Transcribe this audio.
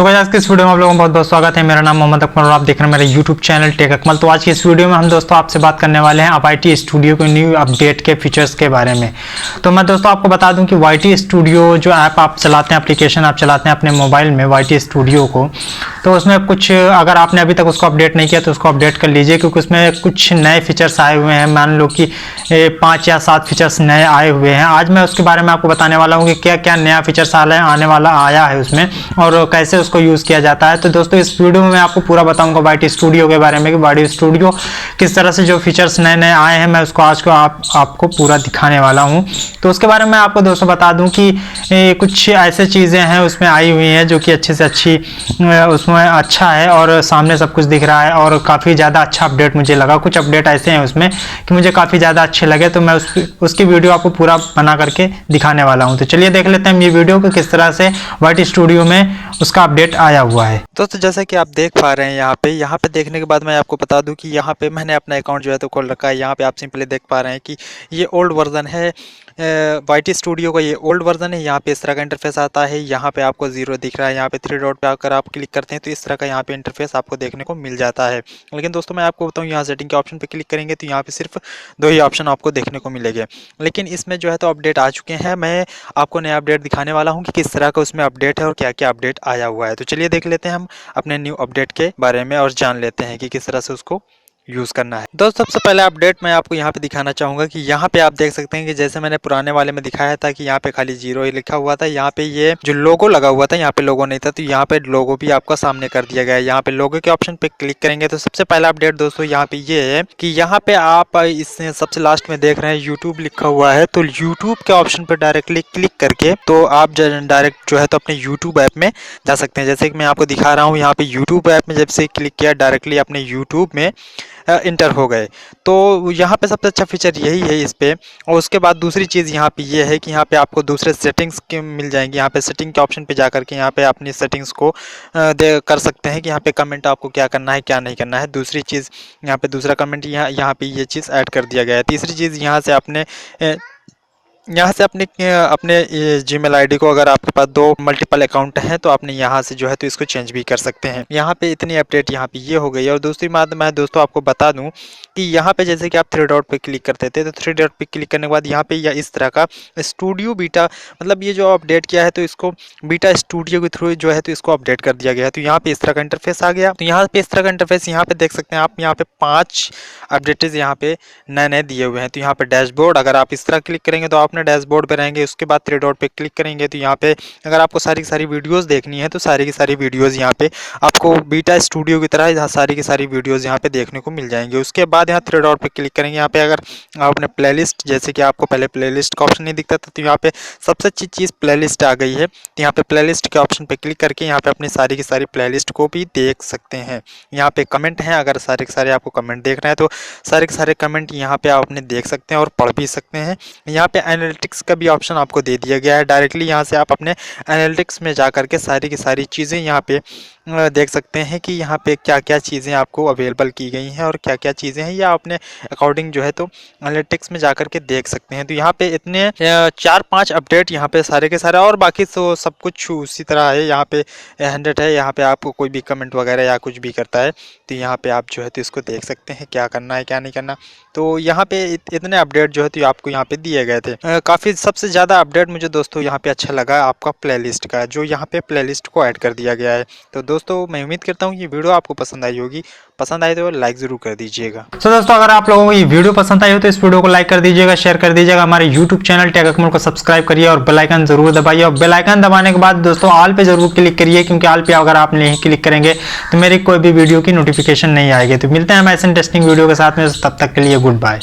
So guys, आज की इस वीडियो में आप लोगों का बहुत बहुत स्वागत है। मेरा नाम मोहम्मद अकमल और आप देख रहे हैं मेरा यूट्यूब चैनल techakmal। तो आज की इस वीडियो में हम दोस्तों आपसे बात करने वाले हैं YT स्टूडियो के न्यू अपडेट के फीचर्स के बारे में। तो मैं दोस्तों आपको बता दूं कि YT स्टूडियो जो ऐप आप चलाते हैं, एप्लीकेशन आप चलाते हैं अपने मोबाइल में YT स्टूडियो को, तो उसमें कुछ अगर आपने अभी तक उसको अपडेट नहीं किया तो उसको अपडेट कर लीजिए, क्योंकि उसमें कुछ नए फीचर्स आए हुए हैं। मान लो कि 5 या 7 फीचर्स नए आए हुए हैं। आज मैं उसके बारे में आपको बताने वाला हूँ कि क्या क्या नया फीचर्स आने वाला आया है उसमें और कैसे उसको यूज़ किया जाता है। तो दोस्तों इस वीडियो में मैं आपको पूरा बताऊंगा YT स्टूडियो के बारे में कि YT स्टूडियो किस तरह से जो फीचर्स नए नए आए हैं, मैं उसको आज को आपको पूरा दिखाने वाला हूं। तो उसके बारे में आपको दोस्तों बता दूं कि कुछ ऐसे चीज़ें हैं उसमें आई हुई हैं जो कि अच्छे से अच्छी उसमें अच्छा है और सामने सब कुछ दिख रहा है और काफ़ी ज़्यादा अच्छा अपडेट मुझे लगा। कुछ अपडेट ऐसे हैं उसमें कि मुझे काफ़ी ज़्यादा अच्छे लगे, तो मैं उसकी वीडियो आपको पूरा बना करके दिखाने वाला हूँ। तो चलिए देख लेते हैं ये वीडियो को किस तरह से YT स्टूडियो में उसका अपडेट आया हुआ है। दोस्तों जैसा कि आप देख पा रहे हैं यहाँ पे देखने के बाद मैं आपको बता दूं कि यहाँ पे मैंने अपना अकाउंट जो है तो खोल रखा है। यहाँ पे आप सिंपली देख पा रहे हैं कि ये ओल्ड वर्जन है YT स्टूडियो का, ये ओल्ड वर्जन है। यहाँ पे इस तरह का इंटरफेस आता है। यहाँ पे आपको 0 दिख रहा है। यहाँ पे 3 डॉट पे अगर आप क्लिक करते हैं तो इस तरह का यहाँ पे इंटरफेस आपको देखने को मिल जाता है। लेकिन दोस्तों मैं आपको बताऊँ, यहाँ सेटिंग के ऑप्शन पे क्लिक करेंगे तो यहाँ पे सिर्फ 2 ही ऑप्शन आपको देखने को मिलेंगे। लेकिन इसमें जो है तो अपडेट आ चुके हैं। मैं आपको नया अपडेट दिखाने वाला हूँ कि किस तरह का उसमें अपडेट है और क्या क्या अपडेट आया हुआ है। तो चलिए देख लेते हैं हम अपने न्यू अपडेट के बारे में और जान लेते हैं कि किस तरह से उसको यूज़ करना है। दोस्तों सबसे पहले अपडेट मैं आपको यहाँ पे दिखाना चाहूँगा कि यहाँ पे आप देख सकते हैं कि जैसे मैंने पुराने वाले में दिखाया था कि यहाँ पे खाली 0 ही लिखा हुआ था। यहाँ पे ये जो लोगो लगा हुआ था, यहाँ पे लोगो नहीं था, तो यहाँ पे लोगो भी आपका सामने कर दिया गया है। यहाँ पे लोगो के ऑप्शन पे क्लिक करेंगे तो सबसे पहला अपडेट दोस्तों यहाँ पे ये है कि यहाँ पे आप इस सबसे लास्ट में देख रहे हैं यूट्यूब लिखा हुआ है, तो यूट्यूब के ऑप्शन पर डायरेक्टली क्लिक करके तो आप डायरेक्ट जो है तो अपने यूट्यूब ऐप में जा सकते हैं। जैसे कि मैं आपको दिखा रहा हूँ, यहाँ पे यूट्यूब ऐप में जब से क्लिक किया डायरेक्टली अपने यूट्यूब में इंटर हो गए। तो यहाँ पे सबसे अच्छा फीचर यही है इस पे। और उसके बाद दूसरी चीज़ यहाँ पे ये है कि यहाँ पे आपको दूसरे सेटिंग्स के मिल जाएंगे। यहाँ पे सेटिंग के ऑप्शन पे जा करके यहाँ पे अपनी सेटिंग्स को कर सकते हैं कि यहाँ पे कमेंट आपको क्या करना है क्या नहीं करना है। दूसरी चीज़ यहाँ पे दूसरा कमेंट यहाँ पे ये चीज़ ऐड कर दिया गया है। तीसरी चीज़ यहाँ से अपने जीमेल आईडी को, अगर आपके पास 2 मल्टीपल अकाउंट हैं तो आपने यहाँ से जो है तो इसको चेंज भी कर सकते हैं। यहाँ पे इतनी अपडेट यहाँ पे ये हो गई है। और दूसरी बात मैं दोस्तों आपको बता दूं कि यहाँ पे जैसे कि आप 3 डॉट पे क्लिक करते थे तो 3 डॉट पे क्लिक करने के बाद यहाँ पे या इस तरह का स्टूडियो बीटा, मतलब ये जो अपडेट किया है तो इसको बीटा स्टूडियो के थ्रू जो है तो इसको अपडेट कर दिया गया है। तो यहाँ पे इस तरह का इंटरफेस आ गया। तो यहाँ पे इस तरह का इंटरफेस यहाँ पे देख सकते हैं आप। यहाँ पे 5 अपडेट्स यहाँ पे नए नए दिए हुए हैं। तो यहाँ पे डैशबोर्ड, अगर आप इस तरह क्लिक करेंगे तो अपने डैशबोर्ड पे रहेंगे। उसके बाद 3 डॉट पे क्लिक करेंगे तो यहाँ पे अगर आपको सारी की सारी वीडियोस देखनी है तो सारी की सारी वीडियोस यहाँ पे आपको बीटा स्टूडियो की तरह सारी की सारी वीडियोस यहाँ पे देखने को मिल जाएंगे। उसके बाद यहाँ 3 डॉट पे क्लिक करेंगे। यहाँ पे अगर आप अपने प्लेलिस्ट, जैसे कि आपको पहले प्लेलिस्ट का ऑप्शन नहीं दिखता था, तो यहाँ पे सबसे अच्छी चीज़ प्लेलिस्ट आ गई है। तो यहाँ पे प्लेलिस्ट के ऑप्शन पे क्लिक करके यहाँ पे अपनी सारी की सारी प्लेलिस्ट को भी देख सकते हैं। यहाँ पे कमेंट हैं, अगर सारे के सारे आपको कमेंट देखना है तो सारे के सारे कमेंट यहाँ पे आप अपने देख सकते हैं और पढ़ भी सकते हैं। यहाँ पे एनालिटिक्स का भी ऑप्शन आपको दे दिया गया है। डायरेक्टली यहाँ से आप अपने एनालिटिक्स में जा करके सारी की सारी चीज़ें यहाँ पे देख सकते हैं कि यहाँ पे क्या क्या चीज़ें आपको अवेलेबल की गई हैं और क्या क्या चीज़ें हैं, या अपने अकॉर्डिंग जो है तो एनालिटिक्स में जा करके देख सकते हैं। तो यहाँ पे इतने 4-5 अपडेट यहाँ पे सारे के सारे, और बाकी तो सब कुछ उसी तरह है। यहाँ पे 100 है। यहाँ पे आपको कोई भी कमेंट वगैरह या कुछ भी करता है तो यहाँ पे आप जो है तो इसको देख सकते हैं क्या करना है क्या नहीं करना। तो यहाँ पे इतने अपडेट जो है तो आपको यहाँ पे दिए गए थे। काफ़ी सबसे ज़्यादा अपडेट मुझे दोस्तों यहाँ पे अच्छा लगा आपका प्लेलिस्ट का, जो यहाँ पे प्लेलिस्ट को ऐड कर दिया गया है। तो दोस्तों मैं उम्मीद करता हूँ ये वीडियो आपको पसंद आई होगी। पसंद आए तो लाइक जरूर कर दीजिएगा। तो दोस्तों अगर आप लोगों को ये वीडियो पसंद आई हो तो इस वीडियो को लाइक कर दीजिएगा, शेयर कर दीजिएगा। हमारे यूट्यूब चैनल techakmal को सब्सक्राइब करिए और बेल आइकन जरूर दबाइए। और बेल आइकन दबाने के बाद दोस्तों ऑल पे जरूर क्लिक करिए, क्योंकि ऑल पे अगर आप नहीं क्लिक करेंगे तो मेरी कोई भी वीडियो की नोटिफिकेशन नहीं आएगी। तो मिलते हैं हम ऐसे इंटरेस्टिंग वीडियो के साथ में, तब तक के लिए गुड बाय।